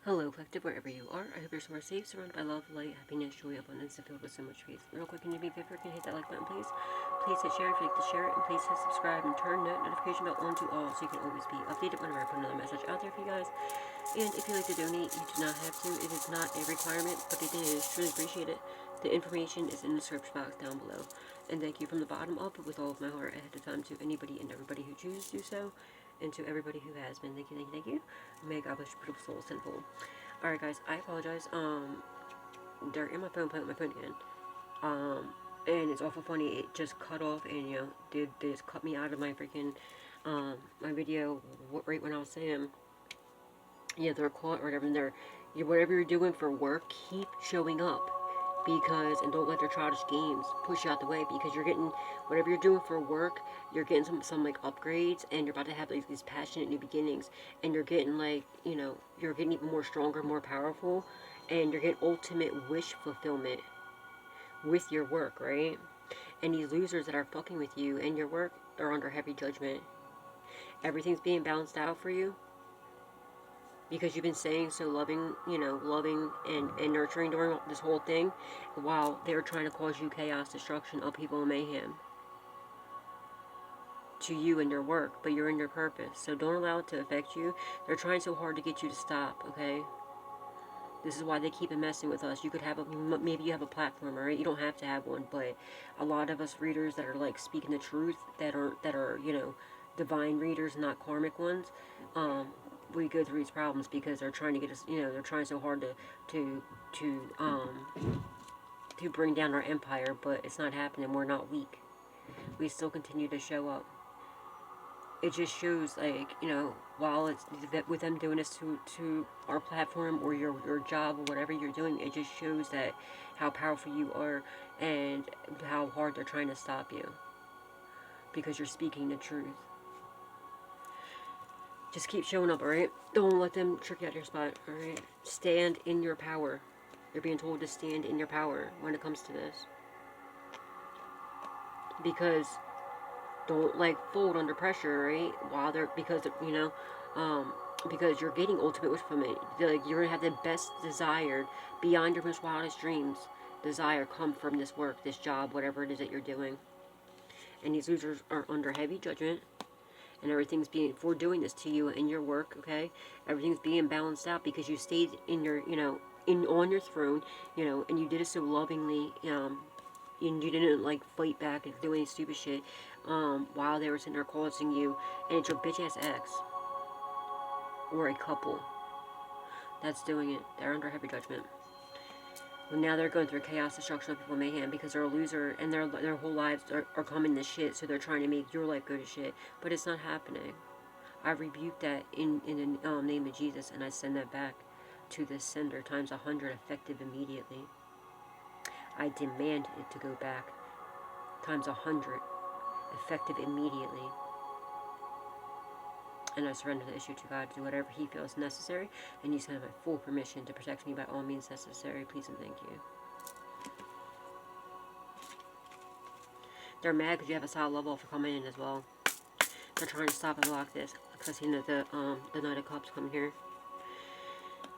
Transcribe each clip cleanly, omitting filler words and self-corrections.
Hello, collective, wherever you are. I hope you're somewhere safe, surrounded by love, light, happiness, joy, abundance, and filled with so much peace. Real quick, can you do me a favor? Can you hit that like button, please? Please hit share if you like to share it, and please hit subscribe and turn that notification bell on to all so you can always be updated whenever I put another message out there for you guys. And if you like to donate, you do not have to. It is not a requirement, but it is. Truly appreciate it. The information is in the description box down below. And thank you from the bottom up with all of my heart ahead of time to anybody and everybody who chooses to do so. And to everybody who has been. Thank you, thank you, thank you. May God bless your beautiful souls tenfold. Alright guys, I apologize. They're in my phone, playing with my phone again. And it's awful funny, it just cut off and, you know, they just cut me out of my freaking, my video right when I was saying, yeah, they're caught or whatever, and whatever you're doing for work, keep showing up. Because, and don't let their childish games push you out the way, because you're getting, whatever you're doing for work, you're getting some like upgrades, and you're about to have like these passionate new beginnings, and you're getting like, you know, you're getting even more stronger, more powerful, and you're getting ultimate wish fulfillment with your work, right? And these losers that are fucking with you and your work are under heavy judgment. Everything's being balanced out for you, because you've been saying so loving, you know, loving and nurturing during this whole thing, while they're trying to cause you chaos, destruction, upheaval, and mayhem to you and your work, but you're in your purpose. So don't allow it to affect you. They're trying so hard to get you to stop, okay? This is why they keep messing with us. You could have maybe you have a platform, alright? You don't have to have one, but a lot of us readers that are like speaking the truth, that are, you know, divine readers, not karmic ones, we go through these problems because they're trying to get us, you know, they're trying so hard to bring down our empire, but it's not happening. We're not weak. We still continue to show up. It just shows, like, you know, while it's that with them doing this to our platform or your job or whatever you're doing, it just shows that how powerful you are and how hard they're trying to stop you, because you're speaking the truth. Just keep showing up, alright? Don't let them trick you out your spot, alright? Stand in your power. You're being told to stand in your power when it comes to this. Because don't, like, fold under pressure, right? While they're, because, you know, because you're getting ultimate wish from it. Like, you're going to have the best desired, beyond your most wildest dreams, desire come from this work, this job, whatever it is that you're doing. And these losers are under heavy judgment. And everything's being, for doing this to you and your work, okay? Everything's being balanced out because you stayed in your, you know, on your throne, you know, and you did it so lovingly, and you didn't, like, fight back and do any stupid shit, while they were sitting there causing you, and it's your bitch-ass ex, or a couple, that's doing it. They're under heavy judgment. Well, now they're going through chaos, destruction, people, mayhem, because they're a loser, and their whole lives are coming to shit, so they're trying to make your life go to shit, but it's not happening. I rebuke that in the name of Jesus, and I send that back to the sender times 100, effective immediately. I demand it to go back times 100, effective immediately. And I surrender the issue to God to do whatever He feels necessary, and He's going to have my full permission to protect me by all means necessary. Please and thank you. They're mad because you have a solid level for coming in as well. They're trying to stop and block this, because I see that the Knight of Cups coming here.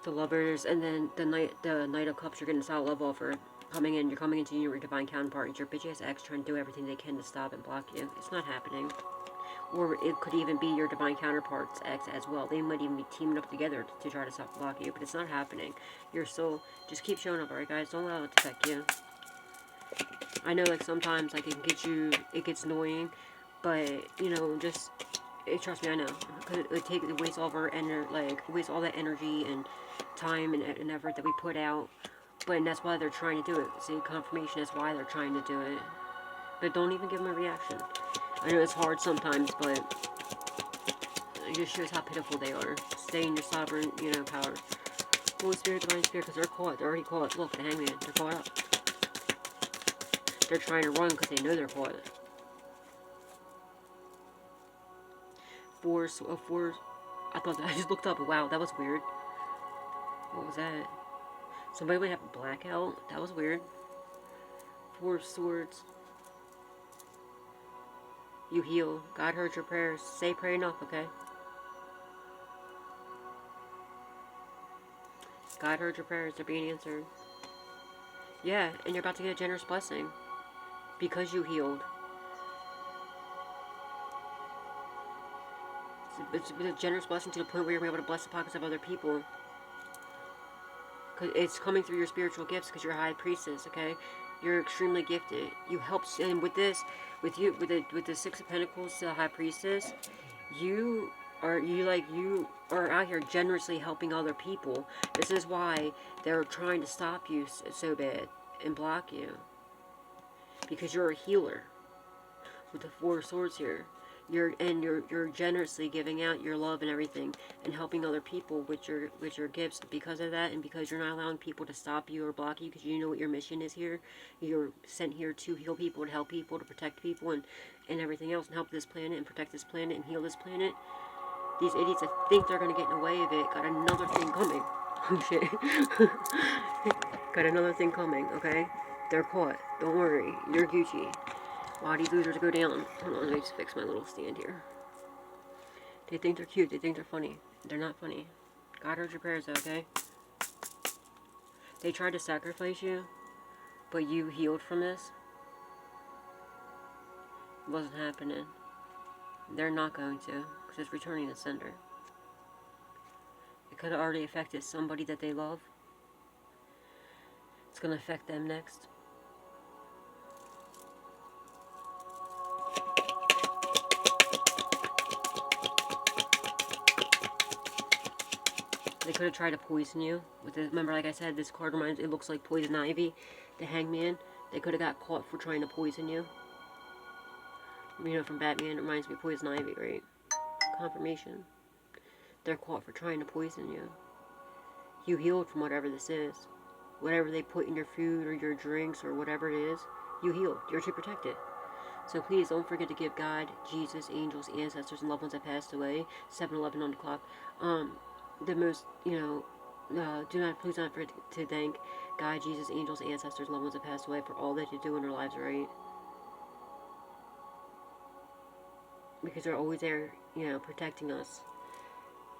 The Lovers, and then the Knight of Cups, you're getting a solid level for coming in. You're coming into your divine counterpart. It's your bitch-ass ex trying to do everything they can to stop and block you. It's not happening. Or it could even be your divine counterpart's ex as well. They might even be teaming up together to try to stop and block you, but it's not happening. You're still, just keep showing up, alright guys? Don't allow it to affect you. I know, like, sometimes, like, it gets annoying, but, you know, just, trust me, I know, because it wastes all of our wastes all that energy and time and effort that we put out, but that's why they're trying to do it. See, confirmation is why they're trying to do it. But don't even give them a reaction. I know it's hard sometimes, but it just shows how pitiful they are. Stay in your sovereign, you know, power. Holy Spirit, Divine Spirit, because they're caught. They're already caught. Look, the Hangman, they're caught up. They're trying to run because they know they're caught. Four, I thought that, I just looked up, wow, that was weird. What was that? Somebody might have a blackout. That was weird. 4 swords. You heal. God heard your prayers. Say pray enough, okay? God heard your prayers. They're being answered. Yeah, and you're about to get a generous blessing. Because you healed. It's a generous blessing to the point where you're able to bless the pockets of other people. Cause it's coming through your spiritual gifts because you're a high priestess, okay? You're extremely gifted. You help, and with this, with the Six of Pentacles to the high priestess, you are out here generously helping other people. This is why they're trying to stop you so bad and block you. Because you're a healer with the Four of Swords here. You're generously giving out your love and everything and helping other people with your gifts. Because of that, and because you're not allowing people to stop you or block you, because you know what your mission is here. You're sent here to heal people, to help people, to protect people, and everything else, and help this planet and protect this planet and heal this planet. These idiots that think they're gonna get in the way of it got another thing coming. Oh shit. Got another thing coming, okay? They're caught. Don't worry. You're Gucci. Why these losers go down? Hold on, let me just fix my little stand here. They think they're cute. They think they're funny. They're not funny. God heard your prayers, okay? They tried to sacrifice you, but you healed from this. It wasn't happening. They're not going to, because it's returning to sender. It could have already affected somebody that they love. It's going to affect them next. They could have tried to poison you. Remember, like I said, this card reminds, it looks like poison ivy, the hangman. They could have got caught for trying to poison you. You know, from Batman, it reminds me of poison ivy, right? Confirmation. They're caught for trying to poison you. You healed from whatever this is. Whatever they put in your food or your drinks or whatever it is, you healed. You're to protect it. So please don't forget to give God, Jesus, angels, ancestors, and loved ones that passed away, 7-11 on the clock, the most, please not forget to thank God, Jesus, angels, ancestors, loved ones that passed away for all that you do in their lives, right? Because they're always there, protecting us,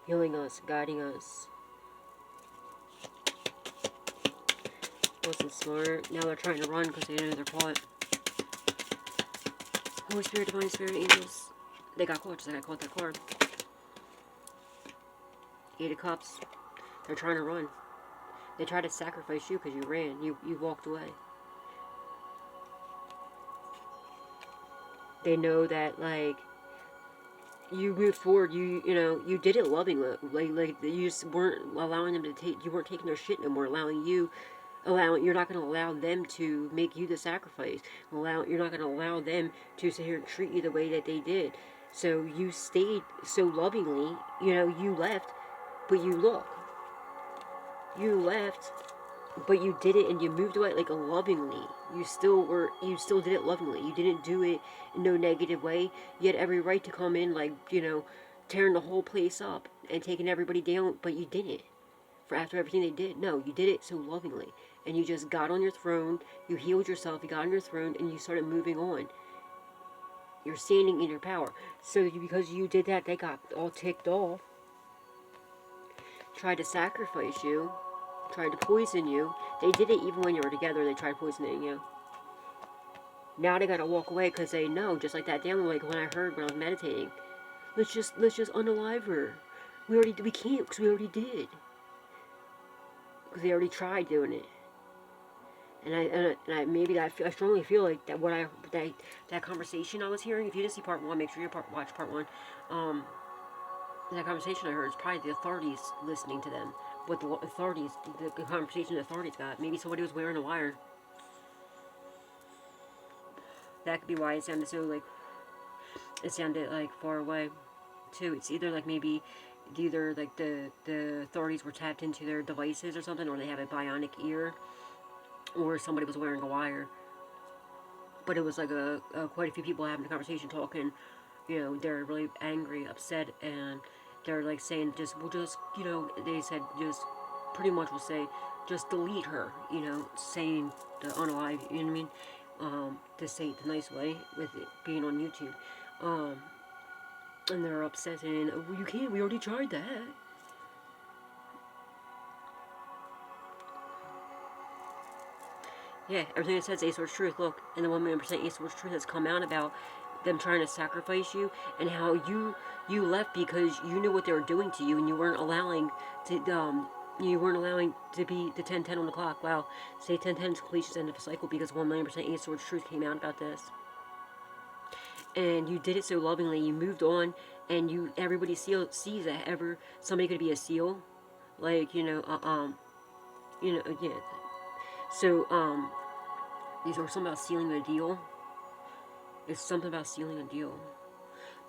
healing us, guiding us. Wasn't smart. Now they're trying to run because they know they're caught. Holy Spirit, Divine Spirit, angels. They got caught just like I caught that card. 8 of Cups. They're trying to run. They tried to sacrifice you because you ran. You walked away. They know that, like, you moved forward. You did it lovingly. Like you just weren't allowing them to take. You weren't taking their shit no more. You're not going to allow them to make you the sacrifice. You're not going to allow them to sit here and treat you the way that they did. So you stayed so lovingly. You left, but you left, but you did it and you moved away like lovingly. You still did it lovingly. You didn't do it in no negative way. You had every right to come in like, tearing the whole place up and taking everybody down, but you didn't. For after everything they did. No, you did it so lovingly. And you just got on your throne, you healed yourself, you got on your throne, and you started moving on. You're standing in your power. So because you did that, they got all ticked off. Tried to sacrifice you. Tried to poison you. They did it even when you were together, they tried poisoning you. Now they gotta walk away because they know, just like that down, like when I was meditating. Let's just unalive her. We can't because we already did. Because they already tried doing it. And I strongly feel like that that conversation I was hearing. If you didn't see part 1, make sure you watch part 1. That conversation I heard is probably the authorities listening to them. What the authorities, the conversation the authorities got. Maybe somebody was wearing a wire. That could be why it sounded so like. It sounded like far away, too. It's either like maybe. Either like the authorities were tapped into their devices or something, or they have a bionic ear, or somebody was wearing a wire. But it was like quite a few people having a conversation, talking. They're really angry, upset, and they're like saying, they said just pretty much will say, just delete her. Saying the unalive. You know what I mean? To say it the nice way with it being on YouTube. And they're upset saying, well, you can't, we already tried that. Yeah, everything that says Ace Swords Truth, look, and the 1,000,000% Ace Swords Truth has come out about them trying to sacrifice you, and how you left because you knew what they were doing to you, and you weren't allowing to be the 10-10 on the clock. Wow, say 10-10 is completion's end of a cycle because 1,000,000% Ace Swords Truth came out about this, and you did it so lovingly. You moved on, and everybody sees that ever somebody could be a seal, like yeah. So these are something about sealing a deal. It's something about sealing a deal.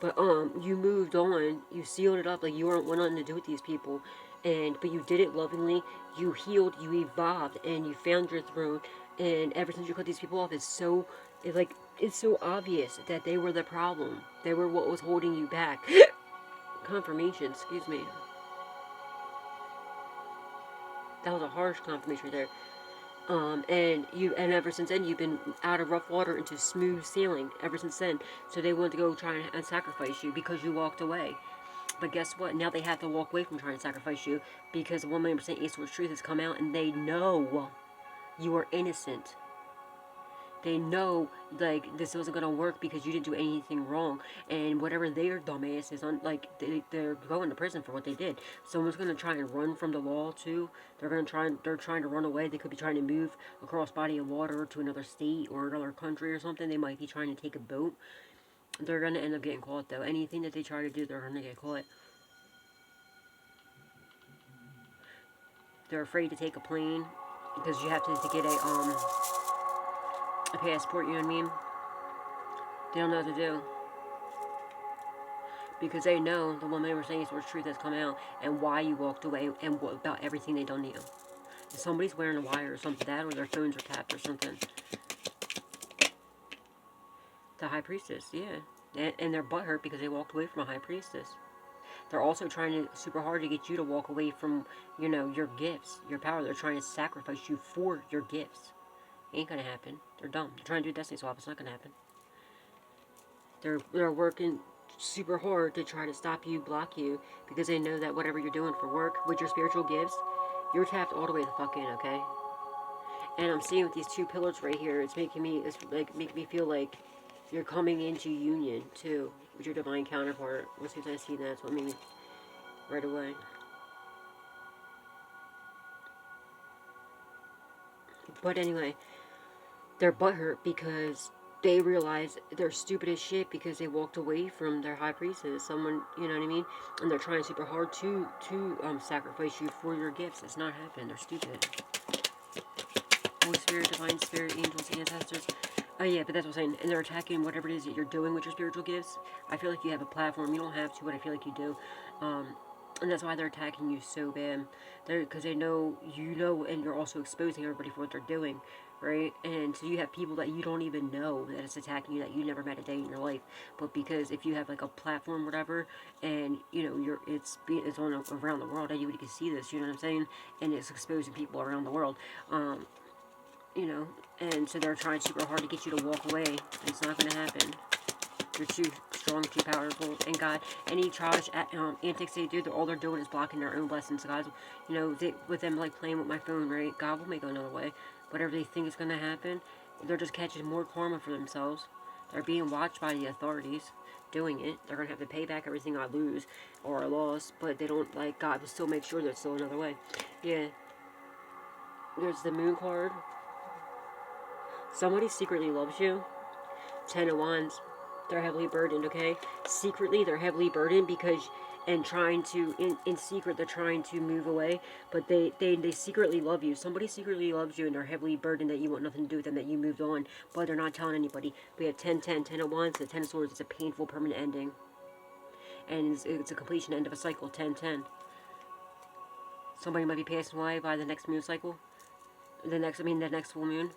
But you moved on. You sealed it up. Like you weren't wanting to do with these people, but you did it lovingly. You healed. You evolved, and you found your throne. And ever since you cut these people off, it's so obvious that they were the problem. They were what was holding you back. Confirmation. Excuse me. That was a harsh confirmation there. And ever since then you've been out of rough water into smooth sailing ever since then. So they wanted to go try and sacrifice you because you walked away. But guess what? Now they have to walk away from trying to sacrifice you because 1,000,000% Ace Swords Truth has come out, and they know you are innocent. They know, like, this wasn't gonna work because you didn't do anything wrong, and whatever their dumbass is on, like, they're going to prison for what they did. Someone's gonna try and run from the law too. They're trying to run away. They could be trying to move across body of water to another state or another country or something. They might be trying to take a boat. They're gonna end up getting caught though. Anything that they try to do, they're gonna get caught. They're afraid to take a plane because you have to get a passport. You know what I mean? They don't know what to do. Because they know the 1,000,000% Ace Swords Truth has come out, and why you walked away, and what about everything they done to you. If somebody's wearing a wire or something, that, or their phones are tapped or something. The High Priestess, yeah. And they're butthurt because they walked away from a High Priestess. They're also trying to super hard to get you to walk away from, your gifts, your power. They're trying to sacrifice you for your gifts. Ain't gonna happen. They're dumb. They're trying to do Destiny Swap. It's not gonna happen. They're working super hard to try to stop you, block you, because they know that whatever you're doing for work with your spiritual gifts, you're tapped all the way the fuck in, okay? And I'm seeing with these two pillars right here, it's making me feel like you're coming into union too with your divine counterpart. As soon as I see that, it's what made me right away. But anyway, they're butthurt because they realize they're stupid as shit because they walked away from their high priestess, someone, you know what I mean? And they're trying super hard to sacrifice you for your gifts. It's not happening. They're stupid. Holy Spirit, Divine Spirit, angels, ancestors. Oh yeah, but that's what I'm saying. And they're attacking whatever it is that you're doing with your spiritual gifts. I feel like you have a platform. You don't have to, but I feel like you do. And that's why they're attacking you so bad. Because they know you know, and you're also exposing everybody for what they're doing, right? And so you have people that you don't even know that it's attacking you, that you never met a day in your life. But because if you have like a platform, whatever, and it's on around the world, anybody can see this. You know what I'm saying? And it's exposing people around the world. And so they're trying super hard to get you to walk away. And it's not going to happen. You're too strong, too powerful. And God, any childish antics they do, all they're doing is blocking their own blessings. God, with them like playing with my phone, right? God will make another way. Whatever they think is going to happen, they're just catching more karma for themselves. They're being watched by the authorities doing it. They're going to have to pay back everything I lose or I lost. But they don't, like, God will still make sure there's still another way. Yeah. There's the moon card. Somebody secretly loves you. 10 of Wands. They're heavily burdened, okay? Secretly, they're heavily burdened because, and trying to, in secret, they're trying to move away. But they secretly love you. Somebody secretly loves you and they're heavily burdened that you want nothing to do with them, that you moved on. But they're not telling anybody. We have 10, 10, 10 of Wands, the 10 of Swords. It's a painful, permanent ending. And it's a completion, end of a cycle, 10, 10. Somebody might be passing away by the next moon cycle. The next full moon.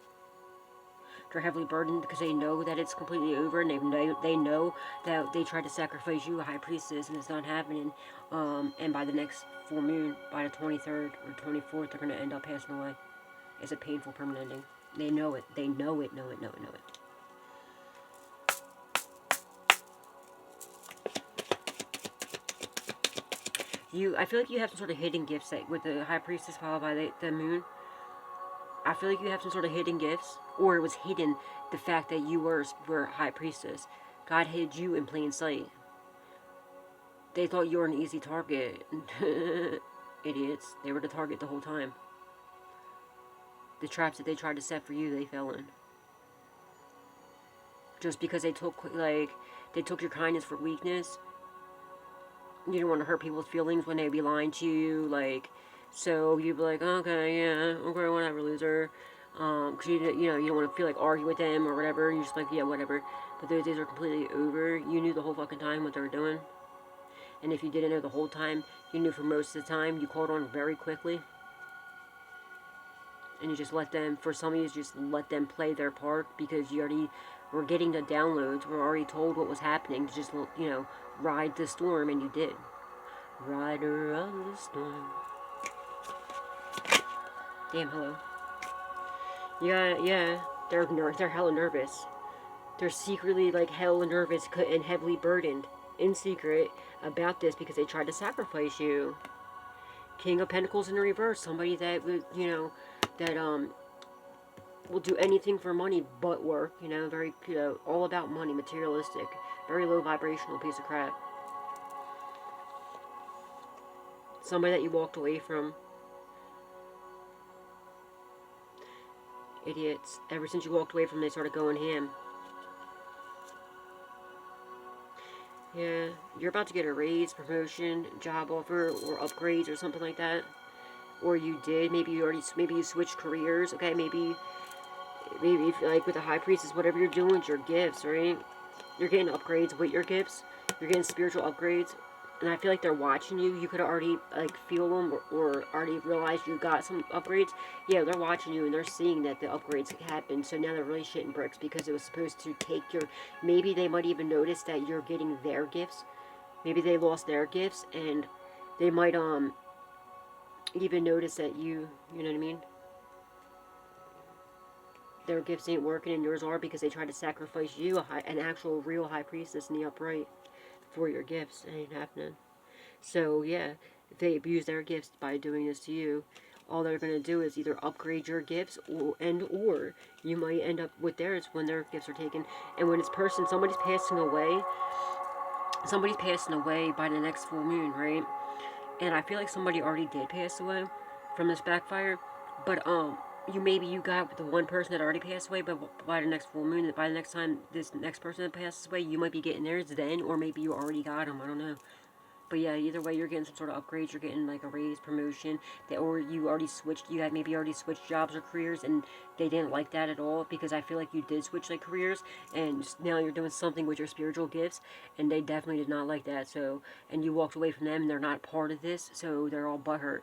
They're heavily burdened because they know that it's completely over, and they know that they tried to sacrifice you, a high priestess, and it's not happening. And by the next full moon, by the 23rd or 24th, they're going to end up passing away. It's a painful, permanent ending. They know it. They know it, know it, know it, know it. I feel like you have some sort of hidden gifts that with the high priestess followed by the moon. I feel like you have some sort of hidden gifts, or it was hidden the fact that you were high priestess. God hid you in plain sight. They thought you were an easy target. Idiots. They were the target the whole time. The traps that they tried to set for you, they fell in. Just because they took your kindness for weakness. You didn't want to hurt people's feelings when they be lying to you, like, so you'd be like, okay, yeah, okay, whatever, loser. Because you don't want to feel like argue with them or whatever. You're just like, yeah, whatever. But those days are completely over. You knew the whole fucking time what they were doing. And if you didn't know the whole time, you knew for most of the time. You caught on very quickly. And you just let them, for some of you, just let them play their part because you already were getting the downloads. We're already told what was happening. To just, ride the storm, and you did. Rider of the storm. Damn, hello. Yeah, they're hella nervous. They're secretly, like, hella nervous and heavily burdened in secret about this because they tried to sacrifice you. King of Pentacles in reverse. Somebody that would, will do anything for money but work, very, all about money, materialistic, very low vibrational piece of crap. Somebody that you walked away from. Idiots. Ever since you walked away from them, they started going ham. Yeah, you're about to get a raise, promotion, job offer, or upgrades or something like that. Or you did. Maybe you switched careers. Okay, maybe if, like with the high priestess, whatever you're doing with your gifts, right? You're getting upgrades with your gifts. You're getting spiritual upgrades. And I feel like they're watching you. You could already, like, feel them or already realize you got some upgrades. Yeah, they're watching you and they're seeing that the upgrades happened. So now they're really shitting bricks because it was supposed to take your... Maybe they might even notice that you're getting their gifts. Maybe they lost their gifts and they might, even notice that you know what I mean? Their gifts ain't working and yours are because they tried to sacrifice you, an actual real high priestess in the upright, for your gifts. It ain't happening. So yeah, if they abuse their gifts by doing this to you, all they're going to do is either upgrade your gifts or you might end up with theirs when their gifts are taken. And when it's somebody's passing away by the next full moon, right? And I feel like somebody already did pass away from this backfire, but you got the one person that already passed away, but by the next full moon, by the next time this next person that passes away, you might be getting theirs then, or maybe you already got them, I don't know. But yeah, either way, you're getting some sort of upgrades, you're getting like a raise, promotion, or you already switched, maybe already switched jobs or careers, and they didn't like that at all, because I feel like you did switch like careers, and now you're doing something with your spiritual gifts, and they definitely did not like that, so, and you walked away from them, and they're not part of this, so they're all butthurt.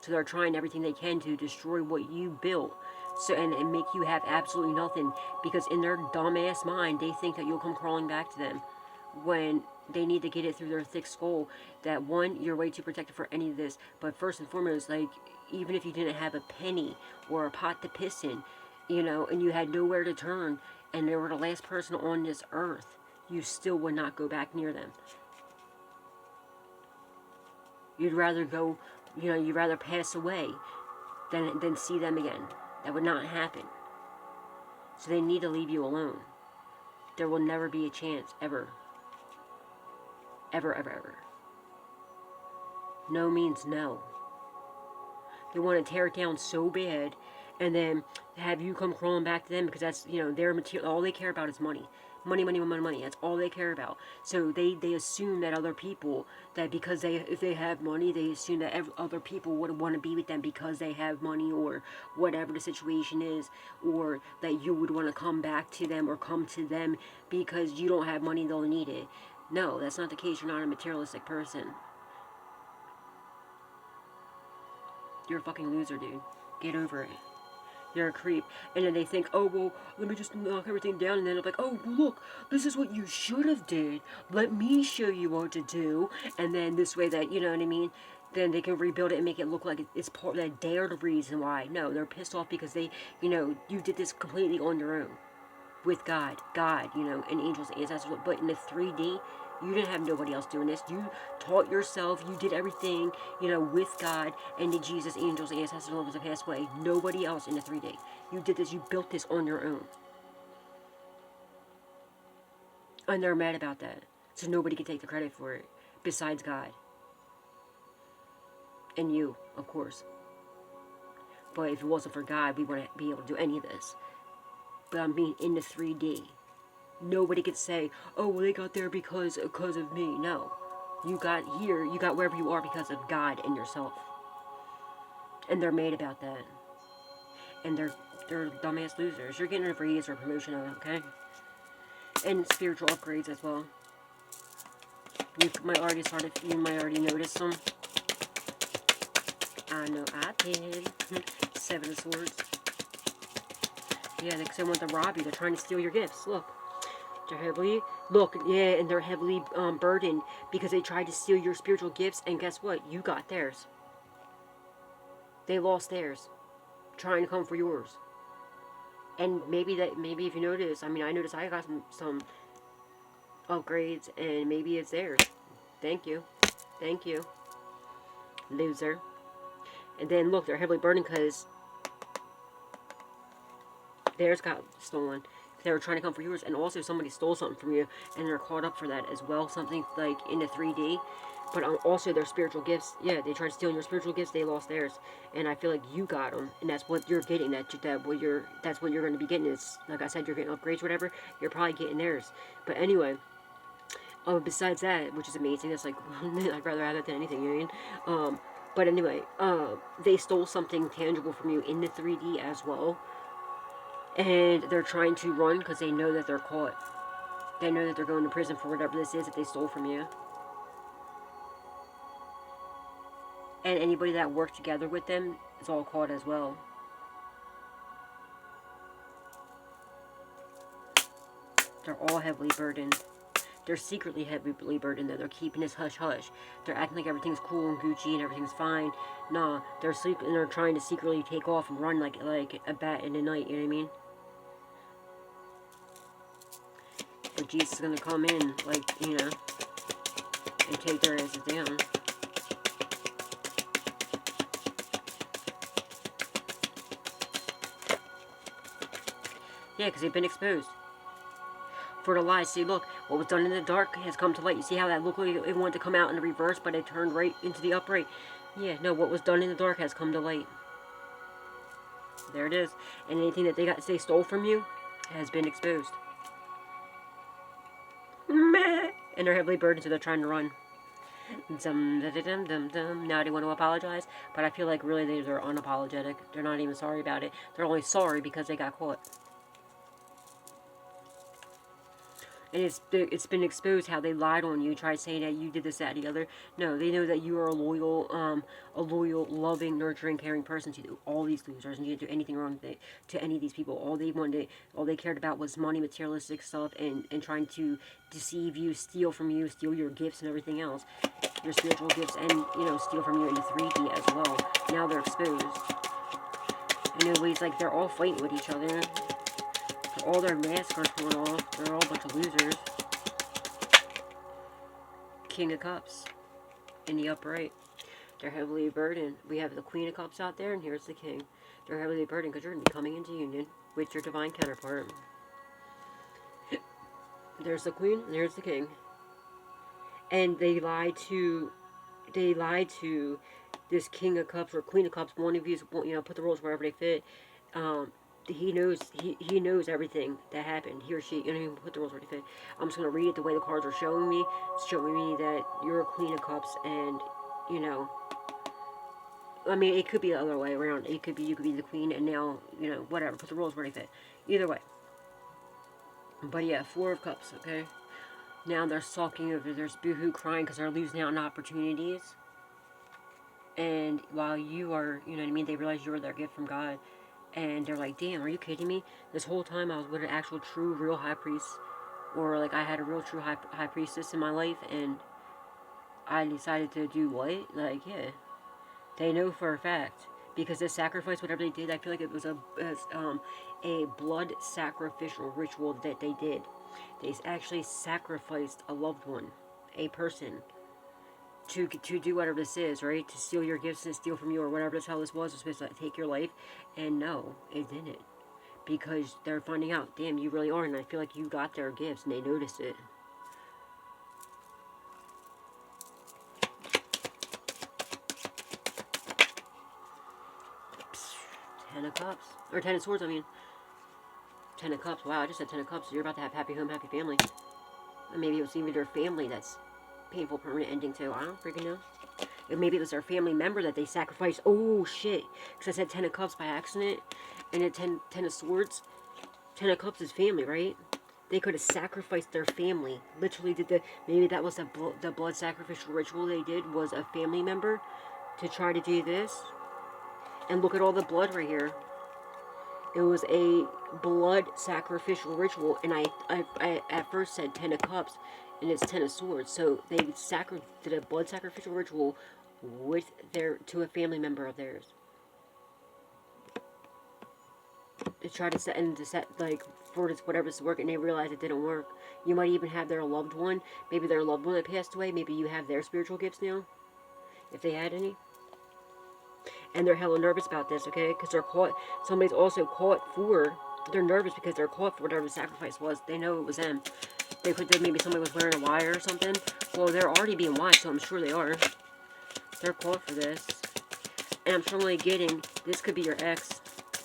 So they're trying everything they can to destroy what you built. So and make you have absolutely nothing. Because in their dumbass mind, they think that you'll come crawling back to them. When they need to get it through their thick skull. That one, you're way too protected for any of this. But first and foremost, like, even if you didn't have a penny or a pot to piss in, and you had nowhere to turn, and they were the last person on this earth, you still would not go back near them. You'd rather go... you'd rather pass away than see them again. That would not happen. So they need to leave you alone. There will never be a chance, ever. Ever, ever, ever. No means no. They want to tear it down so bad, and then have you come crawling back to them, because that's, their material. All they care about is money. Money, money, money, money. That's all they care about. So they assume that other people, that because if they have money, they assume that other people would want to be with them because they have money, or whatever the situation is, or that you would want to come back to them or come to them because you don't have money, they'll need it. No, that's not the case. You're not a materialistic person. You're a fucking loser, dude. Get over it. You're a creep. And then they think, oh, well, let me just knock everything down. And then they're like, oh, look, this is what you should have did. Let me show you what to do. And then this way that, you know what I mean? Then they can rebuild it and make it look like it's part that they're the reason why. No, they're pissed off because they, you did this completely on your own. With God, and angels, ancestors. But in the 3D, You didn't have nobody else doing this. You taught yourself. You did everything, you know, with God and the Jesus, angels, ancestors, and lovers that passed away. Nobody else in the 3D. You did this. You built this on your own. And they're mad about that. So nobody can take the credit for it besides God. And you, of course. But if it wasn't for God, we wouldn't be able to do any of this. But I mean, in the 3D. Nobody could say, oh, well, they got there because of me. No. You got here, you got wherever you are because of God and yourself. And they're mad about that. And they're dumbass losers. You're getting a raise or promotion on it, okay? And spiritual upgrades as well. You might already notice them. I know I did. 7 of Swords. Yeah, they want to rob you. They're trying to steal your gifts. Look. They're heavily, and they're heavily burdened because they tried to steal your spiritual gifts, and guess what? You got theirs. They lost theirs, trying to come for yours. And maybe if you notice, I mean, I noticed I got some upgrades, and maybe it's theirs. Thank you, loser. And then look, they're heavily burdened because theirs got stolen. They were trying to come for yours, and also somebody stole something from you, and they're caught up for that as well. Something like in the 3D, but also their spiritual gifts. Yeah, they tried to steal your spiritual gifts. They lost theirs, and I feel like you got them, and that's what you're getting. That's what you're going to be getting. Is, like I said, you're getting upgrades, whatever. You're probably getting theirs. But anyway, besides that, which is amazing. That's like I'd rather have that than anything. You know what I mean? But anyway, they stole something tangible from you in the 3D as well. And they're trying to run because they know that they're caught. They know that they're going to prison for whatever this is that they stole from you. And anybody that worked together with them is all caught as well. They're all heavily burdened. They're secretly heavily burdened, though. They're keeping this hush-hush. They're acting like everything's cool and Gucci and everything's fine. Nah, they're trying to secretly take off and run like a bat in the night, you know what I mean? But Jesus is going to come in, like, you know, and take their asses down. Yeah, because they've been exposed for the lies. See, look, what was done in the dark has come to light. You see how that looked like it wanted to come out in the reverse, but it turned right into the upright? Yeah, no, what was done in the dark has come to light. There it is. And anything that they stole from you has been exposed. Meh. And they're heavily burdened, so they're trying to run. Now they want to apologize, but I feel like really they're unapologetic. They're not even sorry about it. They're only sorry because they got caught. And it's been exposed how they lied on you, tried saying that you did this, that, and the other. No, they know that you are a loyal, loving, nurturing, caring person to all these losers, and you didn't do anything wrong to any of these people. All they cared about was money, materialistic stuff, and trying to deceive you, steal from you, steal your gifts and everything else, your spiritual gifts, and steal from you into 3D as well. Now they're exposed. And nobody's like they're all fighting with each other. All their masks are torn off. They're all a bunch of losers. King of Cups in the upright. They're heavily burdened. We have the Queen of Cups out there, and here's the King. They're heavily burdened because you're going to be coming into union with your divine counterpart. There's the Queen, and there's the King. And they lied to this King of Cups or Queen of Cups. One of you, put the rules wherever they fit. He knows everything that happened. He or she, put the rules where they fit. I'm just going to read it the way the cards are showing me. It's showing me that you're a Queen of Cups, and, I mean, it could be the other way around. It could be, you could be the Queen, and now, whatever. Put the rules where they fit. Either way. But yeah, 4 of Cups, okay? Now they're sulking over, there's boohoo crying because they're losing out on opportunities. And while you are, they realize you're their gift from God. And they're like, damn, are you kidding me? This whole time I was with an actual true, real high priest. Or, like, I had a real, true high priestess in my life. And I decided to do what? Like, yeah. They know for a fact. Because this sacrifice, whatever they did, I feel like it was a blood sacrificial ritual that they did. They actually sacrificed a loved one. a person to do whatever this is, right? To steal your gifts and steal from you, or whatever this hell this was supposed to take your life. And no, it didn't. Because they're finding out, damn, you really are, and I feel like you got their gifts, and they noticed it. Ten of Cups. Or Ten of Swords, I mean. Ten of Cups. Wow, I just said Ten of Cups. So you're about to have happy home, happy family. And maybe it was even their family that's painful, permanent ending too. I don't freaking know. And maybe it was their family member that they sacrificed. Oh, shit. Because I said Ten of Cups by accident. And then ten of Swords. Ten of Cups is family, right? They could have sacrificed their family. Literally did maybe that was the blood sacrificial ritual they did, was a family member to try to do this. And look at all the blood right here. It was a blood sacrificial ritual, and I at first said Ten of Cups, and it's Ten of Swords. So they did a blood sacrificial ritual with to a family member of theirs. They tried to set like for this whatever this work, and they realized it didn't work. You might even have their loved one, maybe their loved one that passed away. Maybe you have their spiritual gifts now, if they had any. And they're hella nervous about this, okay? Because they're caught. Somebody's also caught for. They're nervous because they're caught for whatever the sacrifice was. They know it was them. They could. Maybe somebody was wearing a wire or something. Well, they're already being watched, so I'm sure they are. They're caught for this. And I'm strongly getting this could be your ex,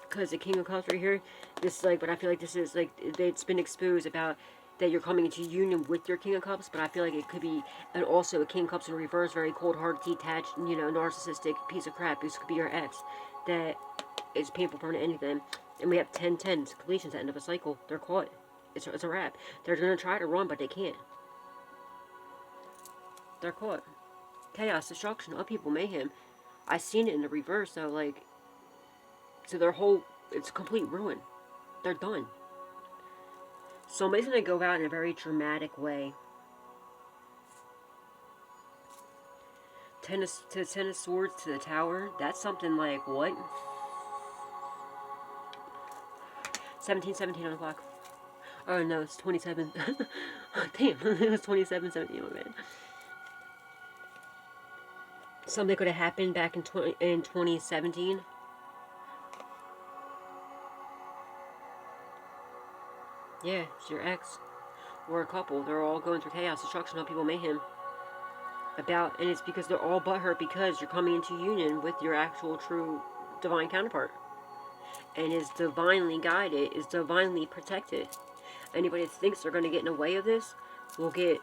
because the King of Cups right here. This is like, but I feel like this is like it's been exposed about that you're coming into union with your King of Cups, but I feel like it could be, and also a King of Cups in reverse, very cold-hearted, detached, you know, narcissistic piece of crap. This could be your ex that is painful, permanent, anything. And we have 10-10, completions at the end of a cycle. They're caught. It's a wrap. They're going to try to run, but they can't. They're caught. Chaos, destruction, upheaval, mayhem. I've seen it in the reverse, so like, so their whole, it's complete ruin. They're done. Somebody's going to go out in a very dramatic way. Ten of Swords to the Tower. That's something like, what? 17 on the clock. Oh, no, it's 27. Damn, it was 27-17, my bad. Something could have happened back in 2017. Yeah, it's your ex. Or a couple. They're all going through chaos, destruction, upheaval, mayhem. And it's because they're all butthurt because you're coming into union with your actual, true, divine counterpart. And is divinely guided, is divinely protected. Anybody that thinks they're going to get in the way of this will get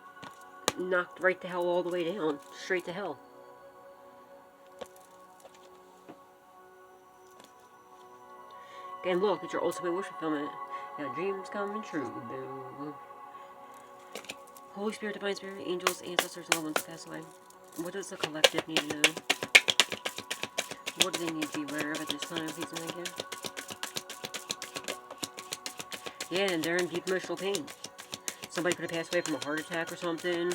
knocked right the hell all the way down. Straight to hell. And look, it's your ultimate wish fulfillment. Now dreams coming true, boo. Holy Spirit, Divine Spirit, angels, ancestors, and loved ones pass away. What does the collective need to know? What do they need to be aware of at this time? Please and thank you. Yeah, and they're in deep emotional pain. Somebody could have passed away from a heart attack or something.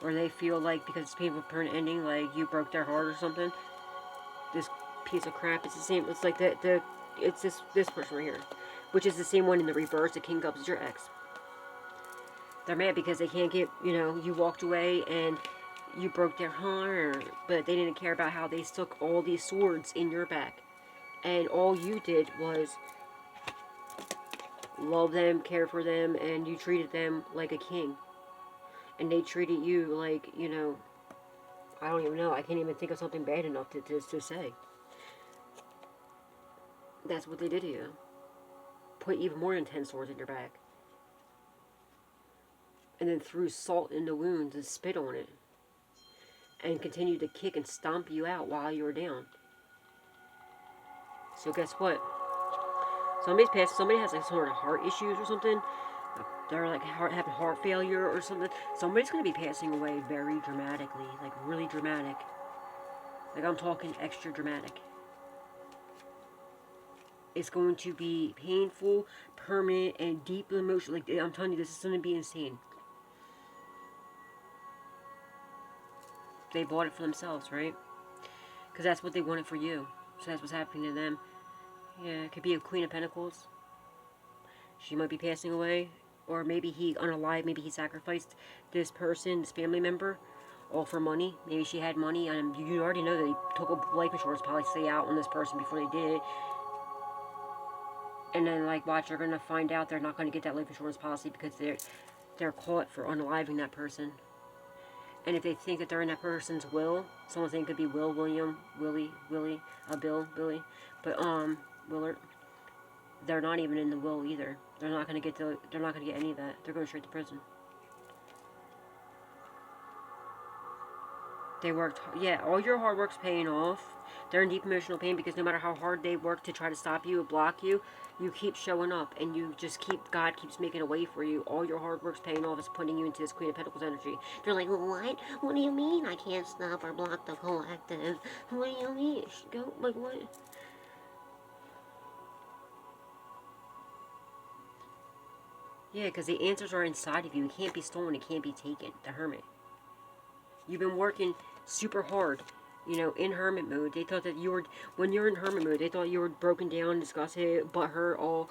Or they feel like, because it's painful permanent ending, like you broke their heart or something. This piece of crap, it's the same, it's like it's this person right here. Which is the same one in the reverse. The King of Cups is your ex. They're mad because they can't get, you know, you walked away and you broke their heart. But they didn't care about how they stuck all these swords in your back. And all you did was love them, care for them, and you treated them like a king. And they treated you like, you know, I don't even know. I can't even think of something bad enough to say. That's what they did to you. Put even more than 10 swords in your back. And then threw salt in the wounds and spit on it. And continued to kick and stomp you out while you were down. So guess what? Somebody has like sort of heart issues or something. They're like having heart failure or something. Somebody's going to be passing away very dramatically. Like really dramatic. Like I'm talking extra dramatic. It's going to be painful, permanent, and deep emotional. Like, I'm telling you, this is going to be insane. They bought it for themselves, right? Because that's what they wanted for you. So that's what's happening to them. Yeah, it could be a Queen of Pentacles. She might be passing away. Or maybe he unalived, maybe he sacrificed this person, this family member, all for money. Maybe she had money, and you already know that he took a life insurance policy out on this person before they did it. And then, like, watch, they're gonna find out they're not gonna get that life insurance policy because they're caught for unaliving that person. And if they think that they're in that person's will, someone's name could be Will, William, Willie, Bill, Billy, but Willard, they're not even in the will either. They're not gonna get any of that. They're going straight to prison. They worked, yeah, all your hard work's paying off. They're in deep emotional pain because no matter how hard they work to try to stop you or block you, you keep showing up and you just God keeps making a way for you. All your hard work's paying off is putting you into this Queen of Pentacles energy. They're like, what? What do you mean I can't stop or block the collective? What do you mean? Go, like, what? Yeah, because the answers are inside of you. It can't be stolen. It can't be taken. The Hermit. You've been working super hard, you know, in hermit mode. They thought that you were, when you're in hermit mode, they thought you were broken down, disgusted, butthurt, all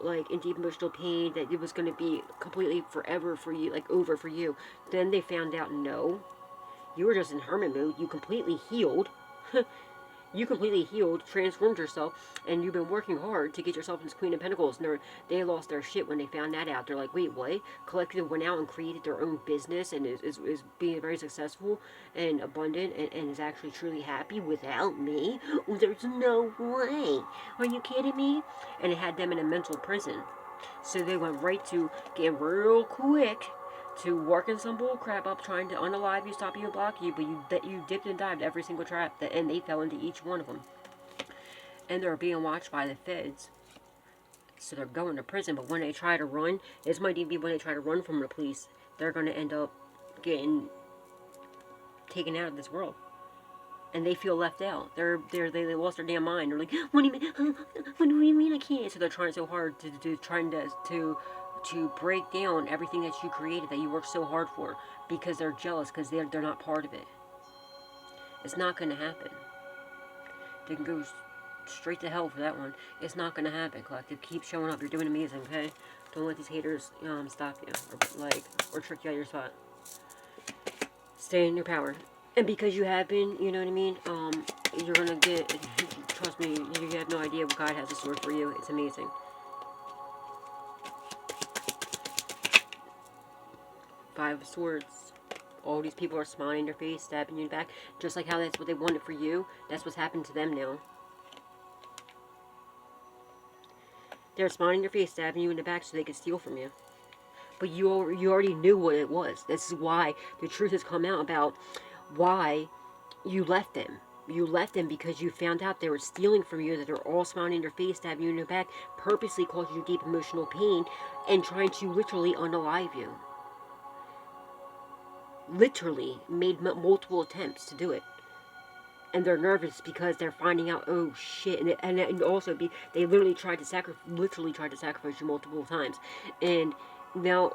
like in deep emotional pain, that it was going to be completely forever for you, like over for you. Then they found out, no, you were just in hermit mode. You completely healed. You completely healed, transformed yourself, and you've been working hard to get yourself into Queen of Pentacles. And they lost their shit when they found that out. They're like, wait, what? Collective went out and created their own business and is being very successful and abundant and is actually truly happy without me? There's no way. Are you kidding me? And it had them in a mental prison. So they went right to get real quick to working some bull crap up, trying to unalive you, stop you, and block you, but you dipped and dived every single trap, and they fell into each one of them. And they're being watched by the feds, so they're going to prison. But when they try to run, this might even be when they try to run from the police, they're going to end up getting taken out of this world. And they feel left out. They lost their damn mind. They're like, what do you mean? What do you mean I can't? So they're trying so hard to break down everything that you created, that you worked so hard for, because they're jealous, because they're not part of it. It's not going to happen. They can go straight to hell for that one. It's not going to happen, collective. Keep showing up. You're doing amazing, okay? Don't let these haters stop you or trick you out of your spot. Stay in your power. And because you have been, you know what I mean, you're going to get, trust me, you have no idea what God has in store for you. It's amazing. Five of Swords. All these people are smiling in your face, stabbing you in the back. Just like how that's what they wanted for you. That's what's happened to them now. They're smiling in your face, stabbing you in the back so they could steal from you. But you already knew what it was. This is why the truth has come out about why you left them. You left them because you found out they were stealing from you, that they're all smiling in your face, stabbing you in your back, purposely causing you deep emotional pain, and trying to literally unalive you. Literally made multiple attempts to do it, and they're nervous because they're finding out, oh shit, and also they literally tried to sacrifice you multiple times, and now